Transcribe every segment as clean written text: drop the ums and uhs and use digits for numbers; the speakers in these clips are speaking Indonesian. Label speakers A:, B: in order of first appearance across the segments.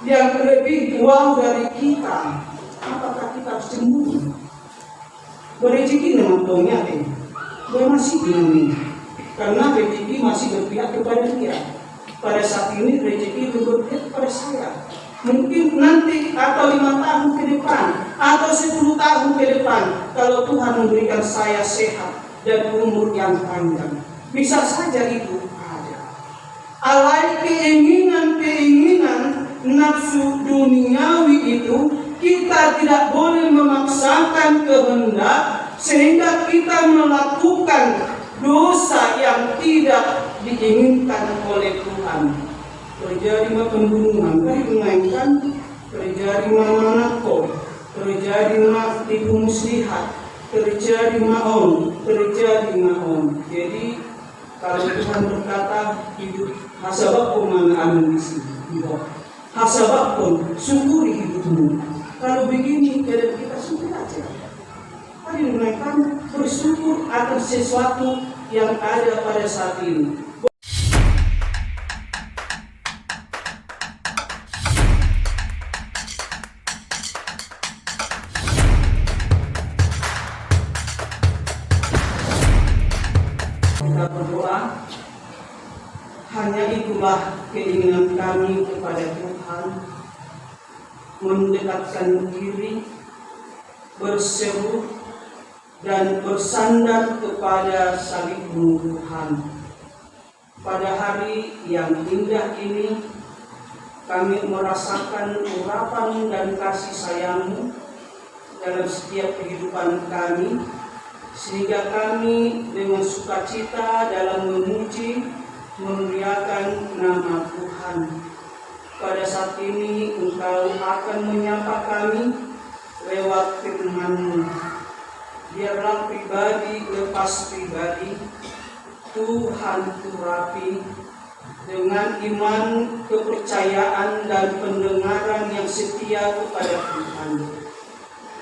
A: yang lebih wow dari kita, apakah kita harus cemburu? Berezeki dengan tongnya, gue masih bingung, karena rezeki masih berpihak kepada dia. Pada saat ini rezeki itu berpihak kepada saya. Mungkin nanti atau 5 tahun ke depan atau 10 tahun ke depan, kalau Tuhan memberikan saya sehat dan umur yang panjang, bisa saja itu ada. Alai keinginan nafsu duniawi itu, kita tidak boleh memaksakan kehendak sehingga kita melakukan dosa yang tidak diinginkan oleh Tuhan. Terjadi pembunuhan, melainkan terjadi narkoba, terjadi tipu muslihat, terjadi maon. Jadi kalau Tuhan berkata hidup hasabakun mana amin di sini, hasabakun syukuri hidupmu. Kalau begini kita syukur aja. Tadi menaikkan bersyukur atas sesuatu yang ada pada saat ini. Kita berdoa, hanya itulah keinginan kami kepada Tuhan, mendekatkan diri, berseru dan bersandar kepada salib-Mu Tuhan. Pada hari yang indah ini, kami merasakan urapan dan kasih sayang-Mu dalam setiap kehidupan kami, sehingga kami dengan sukacita dalam memuji, memuliakan nama Tuhan. Pada saat ini Engkau akan menyapa kami lewat firman-Mu. Biarlah pribadi lepas pribadi, Tuhan urapi dengan iman, kepercayaan dan pendengaran yang setia kepada Tuhan.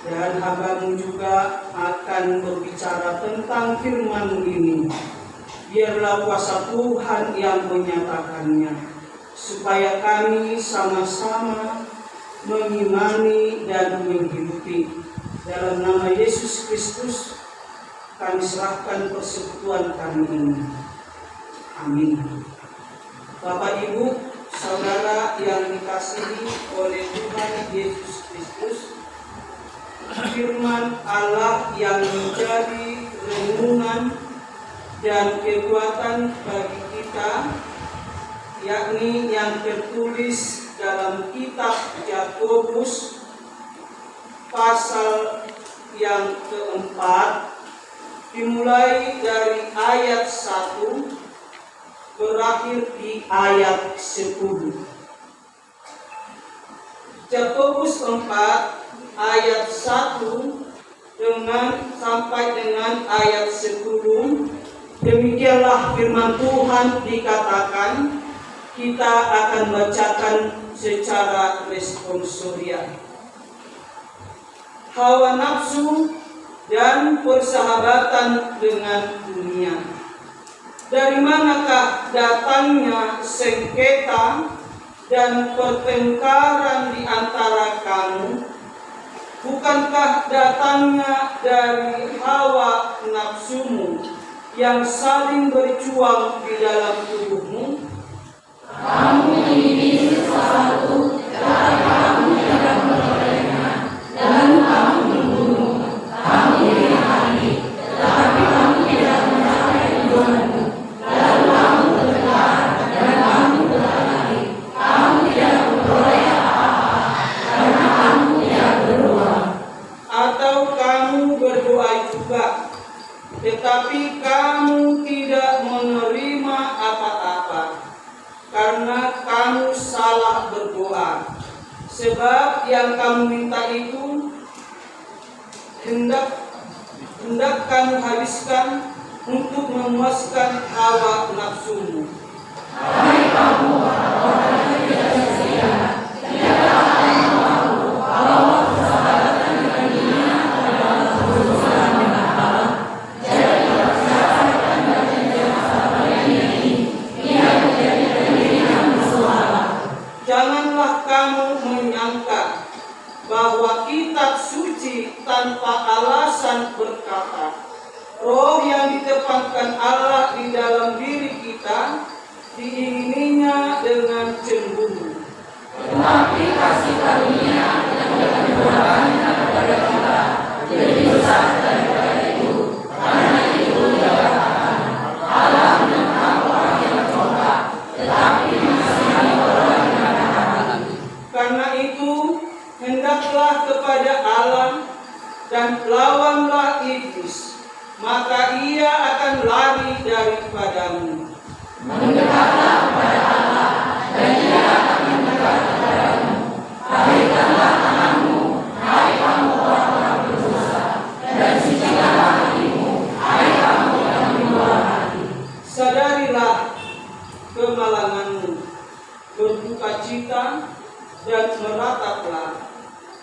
A: Dan hamba-Mu juga akan berbicara tentang firman-Mu ini. Biarlah kuasa Tuhan yang menyatakannya, supaya kami sama-sama mengimani dan menghidupi. Dalam nama Yesus Kristus, kami serahkan persekutuan kami ini. Amin. Bapak, Ibu, Saudara yang dikasihi oleh Tuhan Yesus Kristus, firman Allah yang menjadi renungan dan kekuatan bagi kita, yakni yang tertulis dalam kitab Yakobus pasal yang keempat, dimulai dari ayat 1 berakhir di ayat 10. Yakobus 4 ayat 1 sampai dengan ayat 10. Demikianlah firman Tuhan dikatakan. Kita akan bacakan secara responsorial. Hawa nafsu dan persahabatan dengan dunia. Dari manakah datangnya sengketa dan pertengkaran di antara kamu? Bukankah datangnya dari hawa nafsumu yang saling berjuang di dalam tubuhmu?
B: Kamu ingin sesuatu, tetapi kamu tidak memperolehnya, dan kamu membunuh. Kamu ingin lagi, tetapi kamu tidak mencapai tujuanmu. Lalu kamu bergelar, dan kamu berlari. Kamu tidak memperoleh apa-apa, karena kamu tidak berdoa.
A: Atau kamu berdoa juga, tetapi kamu tidak menerima apa-apa, karena kamu salah berdoa. Sebab yang kamu minta itu hendak kamu habiskan untuk memuaskan hawa nafsumu.
B: Hai kamu orang-orang yang tidak setia, tidakkah kamu tahu bahwa persahabatan dengan dunia adalah berurusan dengan Allah? Jadi berdasarkan perjanjian persahabatan ini, ia menjadi pendiri yang bersuara.
A: Janganlah kamu bahwa kitab suci tanpa alasan berkata, roh yang ditempatkan Allah di dalam diri kita diingininya dengan cemburu.
B: Tetapi kasih karunia yang berkurangnya kepada kita lebih besar daripada itu. Karena itu dia katakan, Allah menentang orang yang bertobat, tetapi mengasihani orang yang bertobat.
A: Karena itu hendaklah kepada Allah dan lawanlah iblis, maka ia akan lari daripadamu.
B: Mendekatlah kepada Allah dan Dia akan mendekat kepadamu. Baikkanlah tanganmu, hai kamu orang-orang berdosa, dan sucikanlah hatimu, hai kamu yang bermurah hati.
A: Sadarilah kemalanganmu, berduka cita dan merataplah.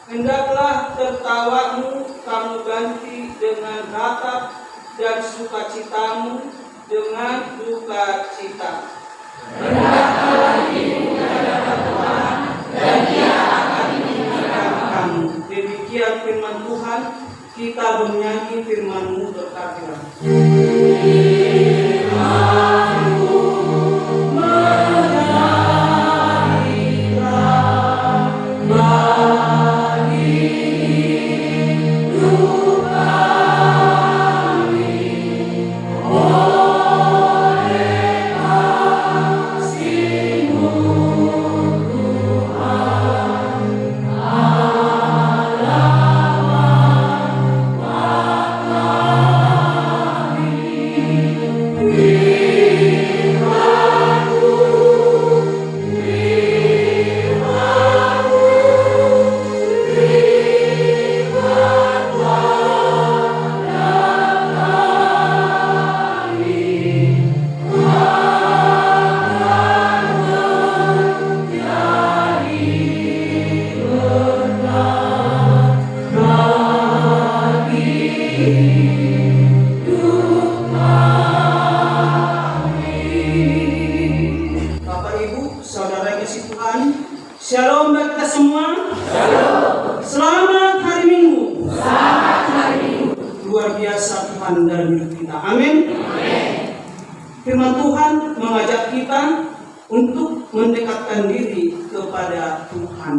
A: Hendaklah tertawamu kamu ganti dengan ratap, dan sukacitamu dengan duka cita.
B: Rendahkanlah dirimu di hadapan Tuhan, dan Dia akan meninggikan kamu.
A: Demikian firman Tuhan, kita bernyanyi firman-Mu berkata. Bapak Ibu, saudara kasih Tuhan, shalom bagi kita semua. Shalom. Selamat hari Minggu.
B: Selamat hari Minggu.
A: Luar biasa Tuhan dalam hidup kita. Amin.
B: Amin.
A: Firman Tuhan mengajak kita untuk mendekatkan diri kepada Tuhan.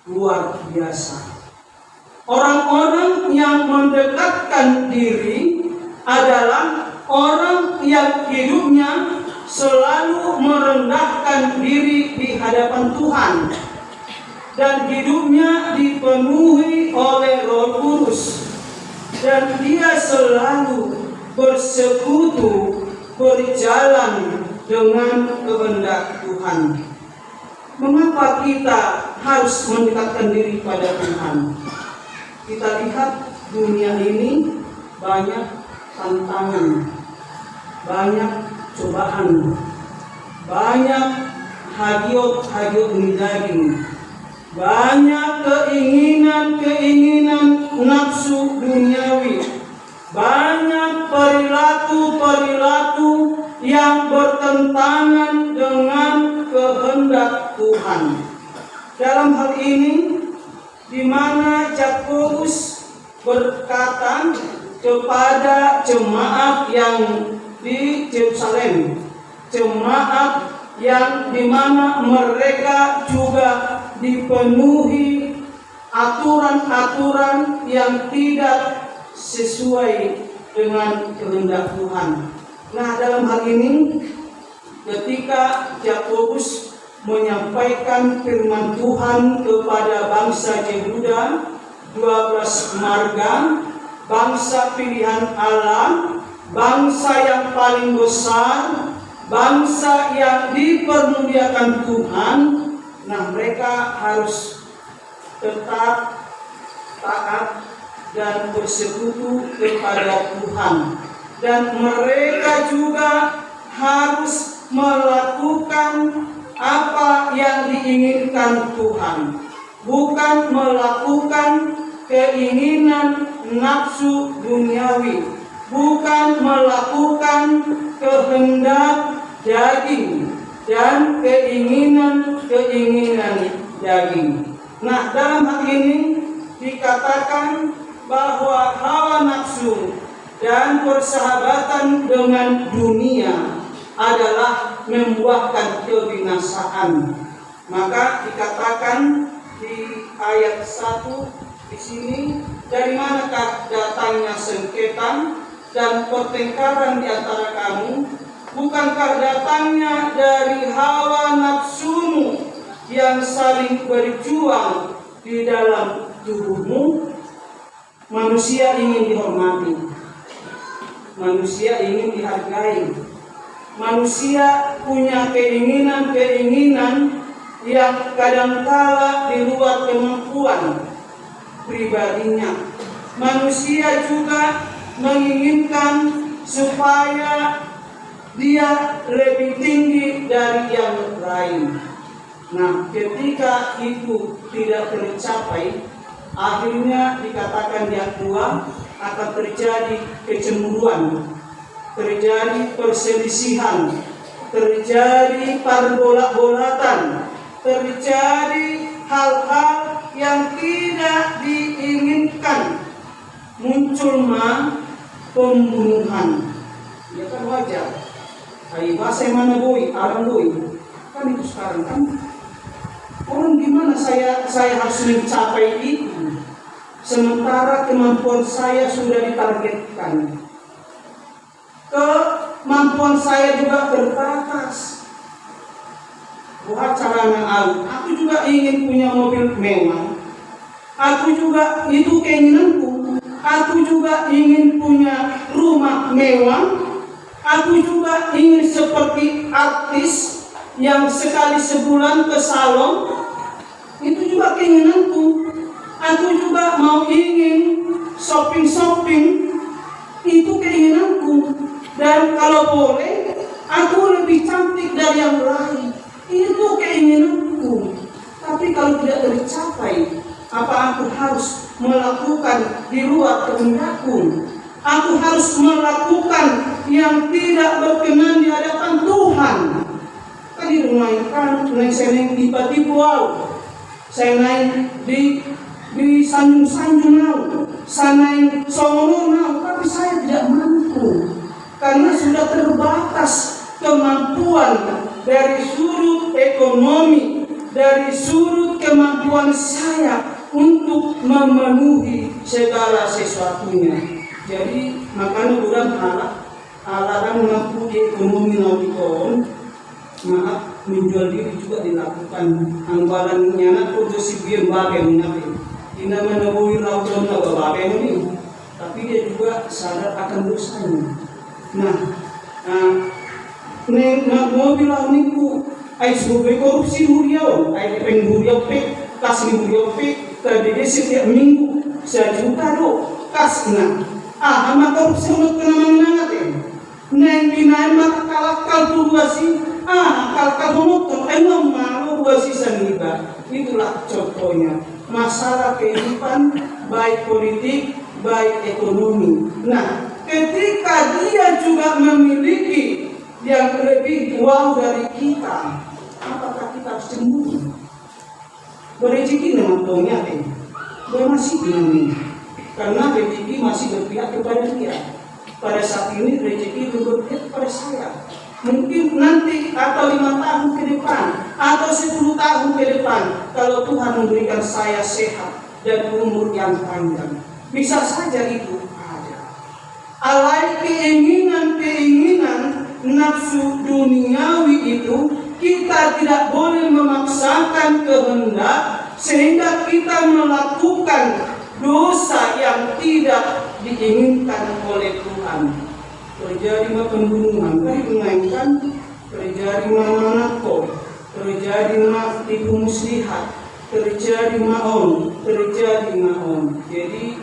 A: Luar biasa. Orang-orang yang mendekatkan diri adalah orang yang hidupnya selalu merendahkan diri di hadapan Tuhan dan hidupnya dipenuhi oleh Roh Kudus, dan dia selalu bersekutu berjalan dengan kehendak Tuhan. Mengapa kita harus mendekatkan diri pada Tuhan? Kita lihat dunia ini banyak tantangan, banyak cobaan, banyak hagiot daging, banyak keinginan nafsu duniawi, banyak perilaku yang bertentangan dengan kehendak Tuhan. Dalam hal ini, di mana Yakobus berkata kepada jemaat yang di Yerusalem, jemaat yang dimana mereka juga dipenuhi aturan-aturan yang tidak sesuai dengan kehendak Tuhan. Nah, dalam hal ini ketika Yakobus menyampaikan firman Tuhan kepada bangsa Yehuda, 12 marga, bangsa pilihan Allah, bangsa yang paling besar, bangsa yang dipermuliakan Tuhan. Nah, mereka harus tetap taat dan bersekutu kepada Tuhan, dan mereka juga harus melakukan apa yang diinginkan Tuhan, bukan melakukan keinginan nafsu duniawi, bukan melakukan kehendak daging dan keinginan daging. Nah, dalam hal ini dikatakan bahwa hawa nafsu dan persahabatan dengan dunia adalah membuahkan kebinasaan. Maka dikatakan di ayat 1 di sini, dari manakah datangnya sengketa dan pertengkaran di antara kamu? Bukankah datangnya dari hawa nafsumu yang saling berjuang di dalam tubuhmu? Manusia ingin dihormati, manusia ingin dihargai, manusia punya keinginan-keinginan yang kadangkala di luar kemampuan pribadinya. Manusia juga menginginkan supaya dia lebih tinggi dari yang lain. Nah, ketika itu tidak tercapai, akhirnya dikatakan yang kedua akan terjadi kecemburuan, terjadi perselisihan, terjadi perbolak-bolakan, terjadi hal-hal yang tidak diinginkan, muncul pembunuhan. Ya kan wajar. Ayo bahasa mana boy, alam boy. Kan itu sekarang kan. Orang gimana saya harus mencapai itu, sementara kemampuan saya sudah ditargetkan. Kemampuan saya juga terbatas. Buat caranya aku juga ingin punya mobil mewah. Aku juga, itu keinginanku. Aku juga ingin punya rumah mewah. Aku juga ingin seperti artis yang sekali sebulan ke salon. Itu juga keinginanku. Aku juga mau ingin shopping. Itu keinginanku. Dan kalau boleh, aku lebih cantik dari yang lain. Itu keinginanku. Tapi kalau tidak tercapai, apa aku harus melakukan di luar kehendakku? Aku harus melakukan yang tidak berkenan di hadapan Tuhan. Tadi memainkan naik tiba-tiba wow. Saya naik di sanjung-sanjung mau, saya naik songono mau, tapi saya tidak mampu karena sudah terbatas kemampuan dari sudut ekonomi, dari sudut kemampuan saya untuk memenuhi segala sesuatunya. Jadi makanya bukan alarm mampu di ekonomi nautikon, maaf menjual diri juga dilakukan. Anggarannya nak produksi biar bagaimana tidak menemui lautan bagaimana ini, tapi dia juga sadar akan dosanya. Nah, mobil niku ai sebagai korupsi huriau, ai penghuriau pe, kasih huriau pe, terdiri setiap minggu 1 juta do, kasna. Ama korupsi untuk kenangan nanti. Neng binain maka kalakal turuasi, kalakal motor, emang malu buasi seniba. Itulah contohnya masalah kehidupan baik politik, baik ekonomi. Nah, ketika dia juga memiliki yang lebih wow dari kita, apakah kita harus cemburu? Berezeki namanya masih dinamika, karena rezeki masih berpihak kepada dia. Pada saat ini rezeki itu berpihak kepada saya. Mungkin nanti atau 5 tahun ke depan atau 10 tahun ke depan, kalau Tuhan memberikan saya sehat dan umur yang panjang, bisa saja itu ada. Alai keinginan nafsu duniawi itu, kita tidak boleh memaksakan kehendak sehingga kita melakukan dosa yang tidak diinginkan oleh Tuhan. Terjadi pembunuhan, melainkan terjadi narko, terjadi tipu muslihat, terjadi maon. Jadi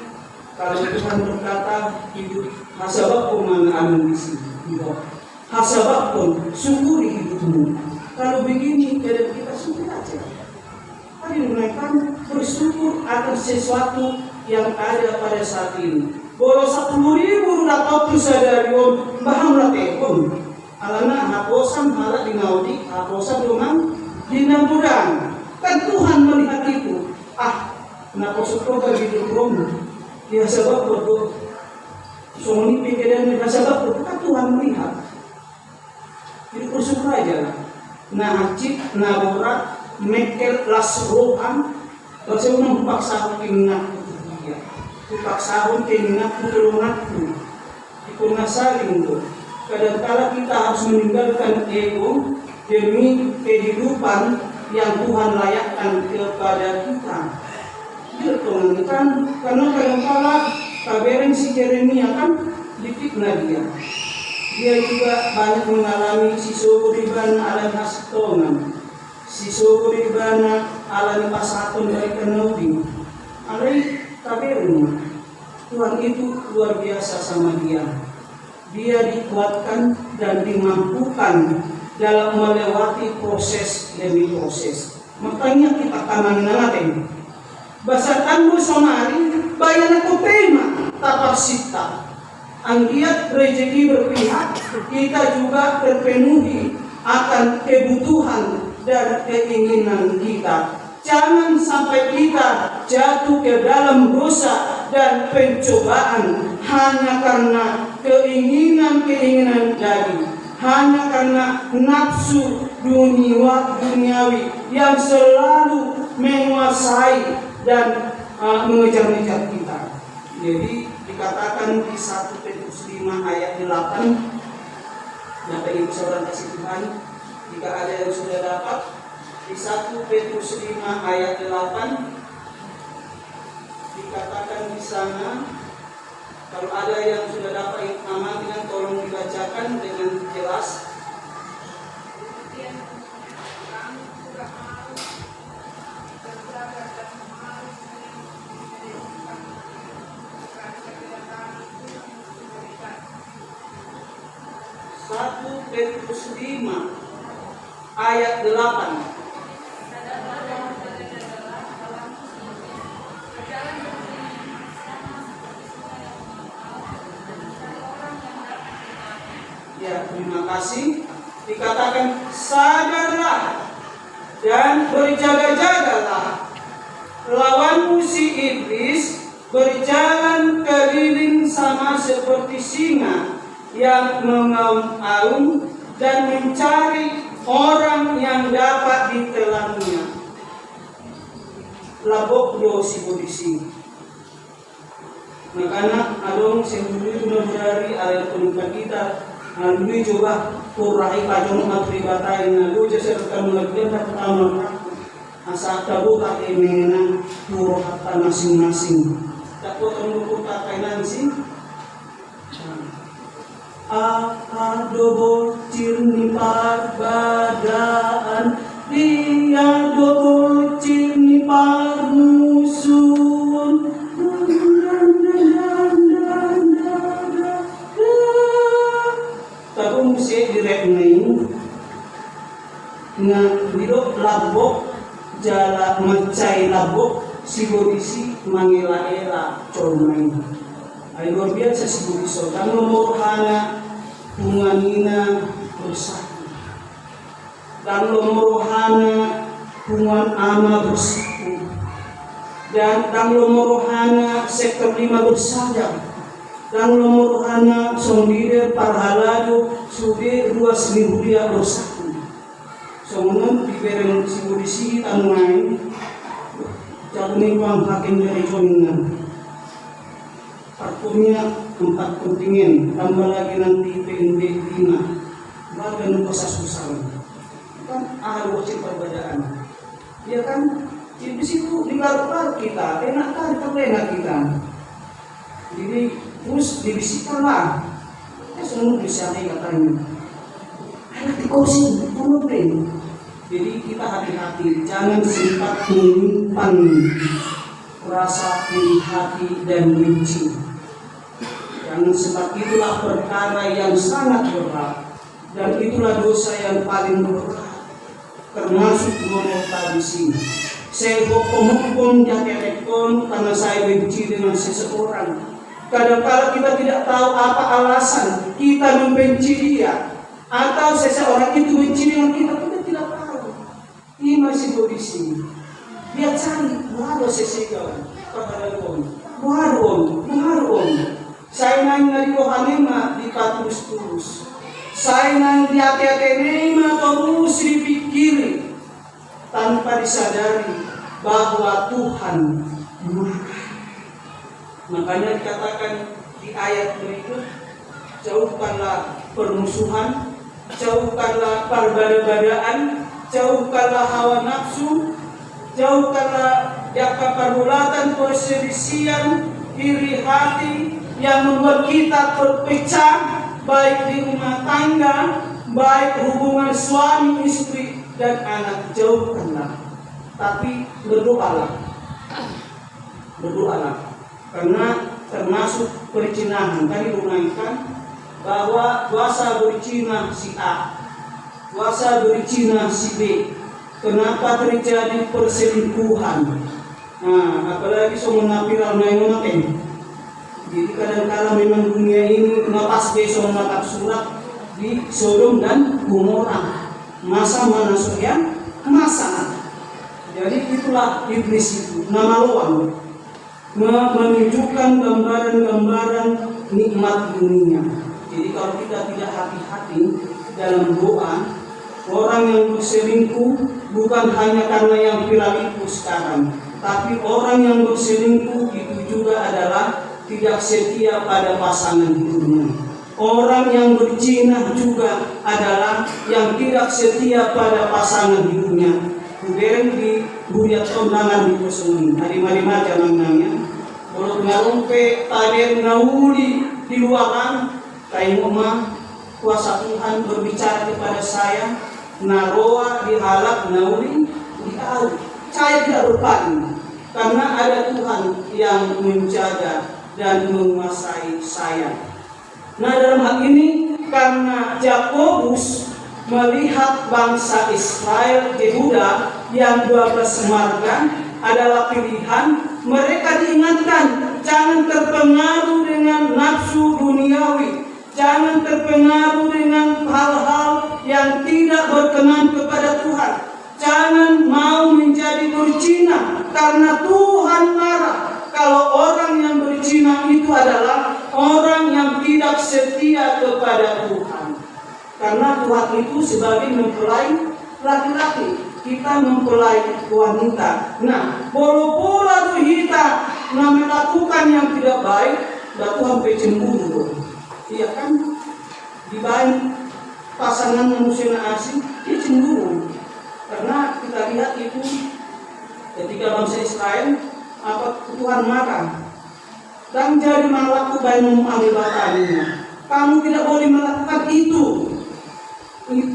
A: kalau Tuhan berkata hidup hasabak mana aman di sini, hasabak pun syukuri hidupmu. Kalau begini kita syukur aja. Tadi menaikkan bersyukur akan sesuatu yang ada pada saat ini. Bolo 10.000 dapat sadari bahang latekon. Alana haposan halak di naudi, haposan dengan dinambudan. Kan Tuhan melihat itu. kenapa suka begitu Romo? Ya sebab berdoa. Soalnya pikiran mereka sebab berdoa Tuhan melihat. Jadi bersyukur aja lah. Nah acik, nah borak, mekel lasrohan, terus paksa keinginan dia. Paksa keinginan keturunanku. Ikut saling tuh. Kadang-kala kita harus meninggalkan ego demi kehidupan yang Tuhan layakkan kepada kita. Gitu kan, karena kadang-kala kabarnya si Yeremia kan difitnah dia. Dia juga banyak mengalami sisuburiban alam hastonan, sisuburiban alam pasatun dari kenudi. Alai kabarnya Tuhan itu luar biasa sama dia. Dia dikuatkan dan dimampukan dalam melewati proses demi proses. Makanya kita kamangin natin. Basatan mo somari, bayan ako tema, taparsita. Ang giat rezeki berpihak, kita juga terpenuhi akan kebutuhan dan keinginan kita. Jangan sampai kita jatuh ke dalam dosa dan pencobaan hanya karena keinginan-keinginan daging, hanya karena nafsu duniawi yang selalu menguasai dan mengejar-ngejar kita. Jadi dikatakan di 1 Petrus 5 ayat 8, Bapak Ibu Saudara kasih Tuhan, jika ada yang sudah dapat, di 1 Petrus 5 ayat 8 dikatakan di sana, kalau ada yang sudah dapat amatikan tolong dibacakan dengan jelas. Petrus 5 ayat 8. Ya, terima kasih. Dikatakan sadarlah dan berjaga-jagalah. Lawanmu si iblis berjalan keliling sama seperti singa yang mengaum-aum dan mencari orang yang dapat ditelannya. Labok do si bodisi. Makanya adong sendiri dari area penumpang kita. Lalu coba kurai kajong apribatai lalu serta melakukan pertama asa tabu kaki mengenang puro kata masing-masing. Tak potong buku kata nanti. Ado bocil ni parbadaan, dia do bocil ni parmusun. Tapi mesti direknain nga biro labok jala macai labok si bodisi mangela-ela colmain. Ay luar biasa si Budiso. Dan lomorohana hunganina bersatu. Dan lomorohana hungan ama bersatu. Dan lomorohana sektor 5 bersadar. Dan lomorohana sondire parhalado sude 2 seminggu dia bersatu. Soalnya diberi si Budisi tanungan. Jalani pang hakim dari jomingan. Parkurnya 4 kontingen, tambah lagi nanti PNB 5. Bagai nunggu susah kan ada wajib perbedaan. Ya kan, di situ di lalu kita, enak kan enak kita. Jadi terus dibisikanlah. Semua bisa katanya. Anak dikosin, penting. Jadi kita hati-hati, jangan sempat menyimpan rasa iri hati dan benci. Yang sebab itulah perkara yang sangat berat dan itulah dosa yang paling berat, termasuk monotal di sini. Saya hukum jakerekon karena saya benci dengan seseorang. Kadang-kala kita tidak tahu apa alasan kita membenci dia atau seseorang itu benci dengan kita tidak tahu. Ini masih kondisi. Dia cari, wado sesigawan, pagkakaroon. Buharoon. Saya nang narirohanema di patus tulus. Saya nang di hati-hati terus dipikiri tanpa disadari bahwa Tuhan marah. Makanya dikatakan di ayat berikut, jauhkanlah permusuhan, jauhkanlah perbeda-bedaan, jauhkanlah hawa nafsu, jauhkanlah pergulatan, perselisihan, iri hati yang membuat kita terpecah, baik di rumah tangga, baik hubungan suami istri dan anak. Jauhkanlah, tapi berdoalah, karena termasuk perzinahan. Tadi mengaitkan bahwa kuasa berzina si A, kuasa berzina si B. Kenapa terjadi perselingkuhan? Nah, apalagi soal viral naik. Jadi kadang-kadang memang dunia ini lepas besok menatap surat di Sodom dan Gomora. Masa mana soyan? Masa. Jadi itulah iblis itu, nama loan, menunjukkan gambaran-gambaran nikmat dunia. Jadi kalau kita tidak hati-hati dalam doa, orang yang berselingkuh bukan hanya karena yang viral itu sekarang, tapi orang yang berselingkuh itu juga adalah tidak setia pada pasangan hidupnya. Orang yang berzina juga adalah yang tidak setia pada pasangan hidupnya. Kemudian di buriat kondangan di Kosovo, hari-hari macam nangnya. Kalau ngarumpe tadi nauli di luaran, kayak mama kuasa Tuhan berbicara kepada saya, naroa dihalak nauli diau. Saya tidak berpaling karena ada Tuhan yang menjaga dan menguasai saya. Nah, dalam hal ini karena Yakobus melihat bangsa Israel, Yehuda yang 12 marga adalah pilihan, mereka diingatkan jangan terpengaruh dengan nafsu duniawi, jangan terpengaruh dengan hal-hal yang tidak berkenan kepada Tuhan, jangan mau menjadi berzina karena Tuhan marah. Kalau orang yang berzina itu adalah orang yang tidak setia kepada Tuhan. Karena Tuhan itu sebagai mempelai laki-laki, kita mempelai wanita. Nah, bola-bola kita melakukan yang tidak baik, dan Tuhan cemburu. Iya kan? Dibanding pasangan manusia asing, dia cemburu. Karena kita lihat itu ketika bangsa Israel, apa Tuhan marah dan jadi melakukan mengambilnya. Kamu tidak boleh melakukan itu.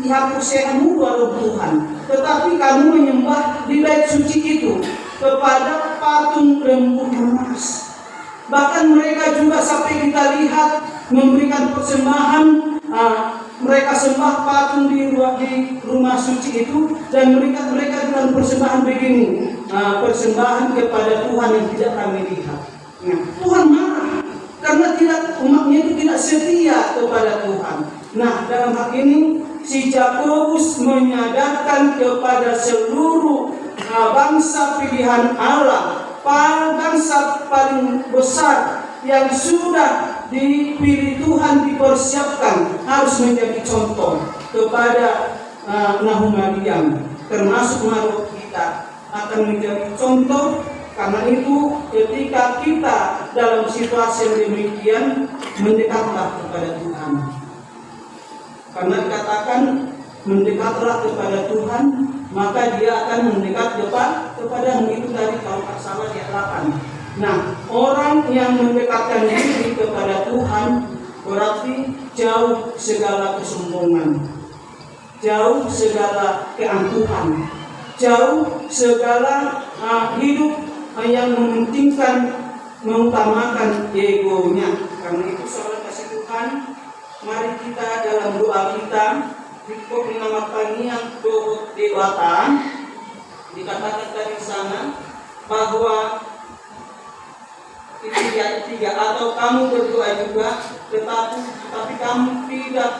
A: Hapuskanmu walau Tuhan, tetapi kamu menyembah di bait suci itu kepada patung lembu emas. Bahkan mereka juga sampai kita lihat memberikan persembahan. Mereka sembah patung di rumah suci itu, dan mereka dengan persembahan begini, persembahan kepada Tuhan yang tidak kami lihat. Nah, Tuhan marah karena umatnya itu tidak setia kepada Tuhan. Nah, dalam hal ini si Yakobus menyadarkan kepada seluruh bangsa pilihan Allah, bangsa paling besar yang sudah dipilih Tuhan, dipersiapkan, harus menjadi contoh kepada Nahumadian, termasuk Marok kita akan menjadi contoh. Karena itu ketika kita dalam situasi yang demikian, mendekatlah kepada Tuhan. Karena dikatakan mendekatlah kepada Tuhan, maka dia akan mendekat kepadamu. Itu tadi kalau tak salah di 8. Nah, orang yang mendekatkan diri kepada Tuhan berarti jauh segala kesombongan, jauh segala keangkuhan, jauh segala hidup yang mengutamakan egonya. Karena itu saudara kasih Tuhan, mari kita dalam doa kita di nama yang doa debatan dikatakan dari sana bahwa tiga atau kamu berdoa juga tetapi kamu tidak,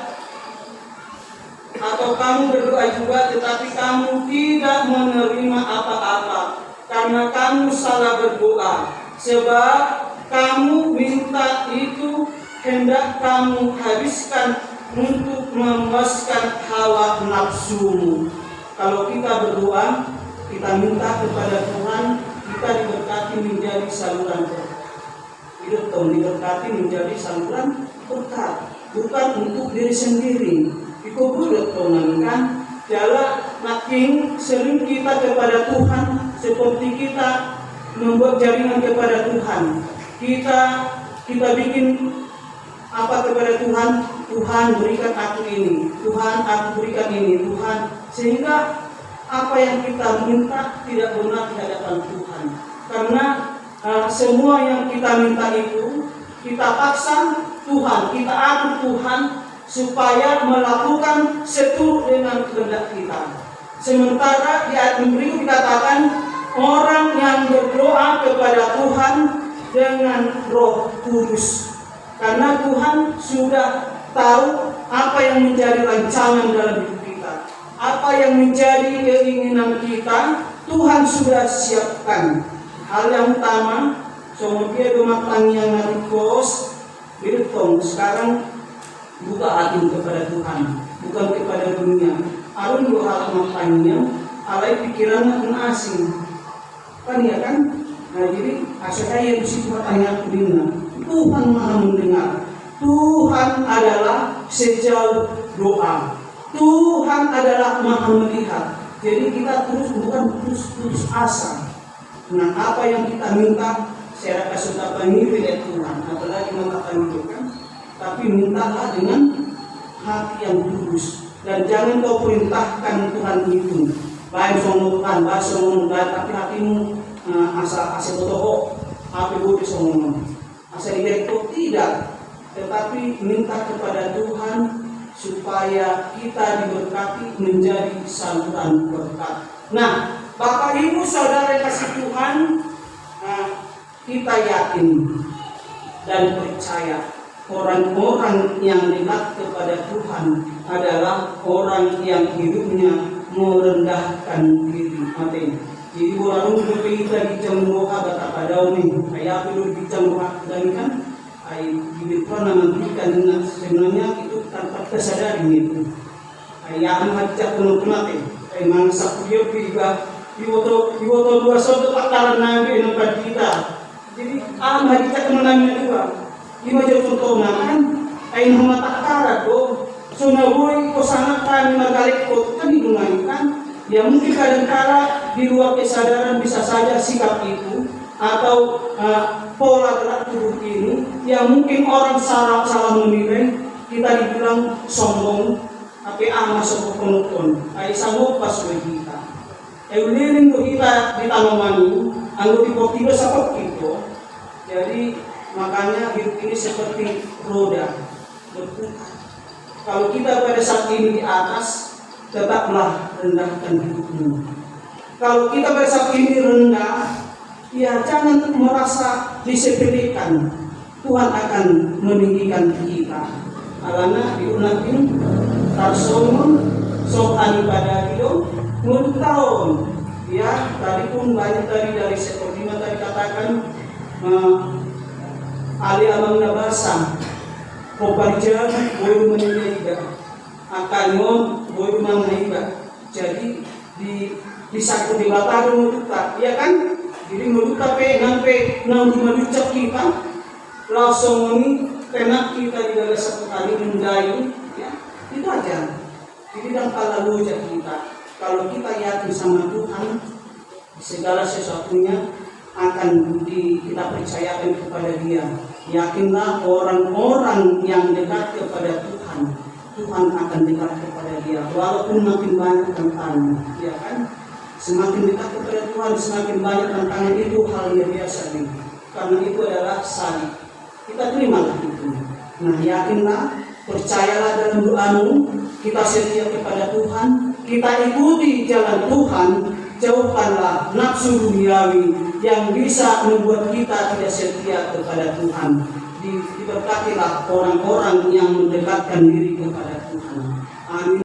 A: atau kamu berdoa juga tetapi kamu tidak menerima apa-apa. salah berdoa, sebab kamu minta itu hendak kamu habiskan untuk memuaskan hawa nafsumu. Kalau kita berdoa, kita minta kepada Tuhan, kita diberkati menjadi saluran berkat. Hidup dong diberkati menjadi saluran berkat, bukan untuk diri sendiri. Iko bulat dong kan? Jala makin sering kita kepada Tuhan, seperti kita membuat jaringan kepada Tuhan. Kita bikin apa kepada Tuhan? Tuhan berikan aku ini, Tuhan aku berikan ini, Tuhan. Sehingga apa yang kita minta tidak benar di hadapan Tuhan. Karena semua yang kita minta itu kita paksa Tuhan, kita atur Tuhan supaya melakukan seturut dengan kehendak kita. Sementara di ayat berikut dikatakan orang yang berdoa kepada Tuhan dengan Roh Kudus. Karena Tuhan sudah tahu apa yang menjadi rancangan dalam hidup kita, apa yang menjadi keinginan kita, Tuhan sudah siapkan. Hal yang utama, dia gematang yang narikos, birutong sekarang buka hati kepada Tuhan, bukan kepada dunia. Arun dua hal makanya, alai pikiran yang asing, kan ya kan? Nah jadi saya yang situ tanya dunia. Tuhan maha mendengar. Tuhan adalah sejauh doa. Tuhan adalah maha melihat. Jadi kita bukan putus asa. Nah apa yang kita minta, saya rasa sudah panggil oleh Tuhan. Apalagi mengatakan itu kan. Tapi mintalah dengan hati yang tulus. Dan jangan kau perintahkan Tuhan itu. Baik somongan, baik somongan, tapi hatimu asal bodoh. Apa boleh somongan? Asal direktur tidak, tetapi minta kepada Tuhan supaya kita diberkati menjadi saluran berkat. Nah, Bapak Ibu Saudara kasih Tuhan, kita yakin dan percaya orang-orang yang dekat kepada Tuhan adalah orang yang hidupnya merendahkan diri. Jadi orang kita bicara doa betapa daun nih, kayak perlu bicara doa dan kan, pernah memberikan sebenarnya itu tanpa kesadaran itu. Kayak macam penuh emang sapuyo juga, iwoto dua soto pakaran nabi nampak kita. Jadi macam menangnya dua, lima jauh contoh kan, ayam mata karat do, sunabui ko sangat kami magalik ko kan hidungan kan. Ya mungkin kadang-kala di luar kesadaran bisa saja sikap itu atau pola gerak tubuh ini yang mungkin orang salah menilai kita dibilang sombong, tapi masuk penonton, sanggup pas kita. Liling kita di tanaman anggota tiba-tiba seperti itu. Jadi makanya hidup ini seperti roda berputar. Kalau kita pada saat ini di atas, tetaplah rendahkan hidupmu. Kalau kita pada saat ini rendah, ya jangan merasa disepelekan. Tuhan akan meninggikan kita. Alana diunatin tarsomon sokan pada hidup menurut tahun. Ya, tadi pun banyak dari seperti yang tadi katakan ali amang nabasa koparjan boleh menilai akanyon boleh menilai. Jadi di satu di batang menutup, ya kan? Jadi menutup sampai 65 juta kita langsung ini kena kita di dalam satu kali mendayu, ya itu aja. Jadi dan kalau kita, kalau kita yakin sama Tuhan, segala sesuatunya akan kita percayakan kepada Dia. Yakinlah orang-orang yang dekat kepada Tuhan, Tuhan akan dekat kepada Dia. Walaupun makin banyak tantangan, ya kan? Semakin dekat kepada Tuhan, semakin banyak tantangan, itu hal yang biasa nih. Karena itu adalah salib. Kita terimalah itu. Nah, yakinlah, percayalah dalam doamu, kita setia kepada Tuhan, kita ikuti jalan Tuhan, jauhkanlah nafsu duniawi yang bisa membuat kita tidak setia kepada Tuhan. Diberkatilah orang-orang yang mendekatkan diri kepada Tuhan.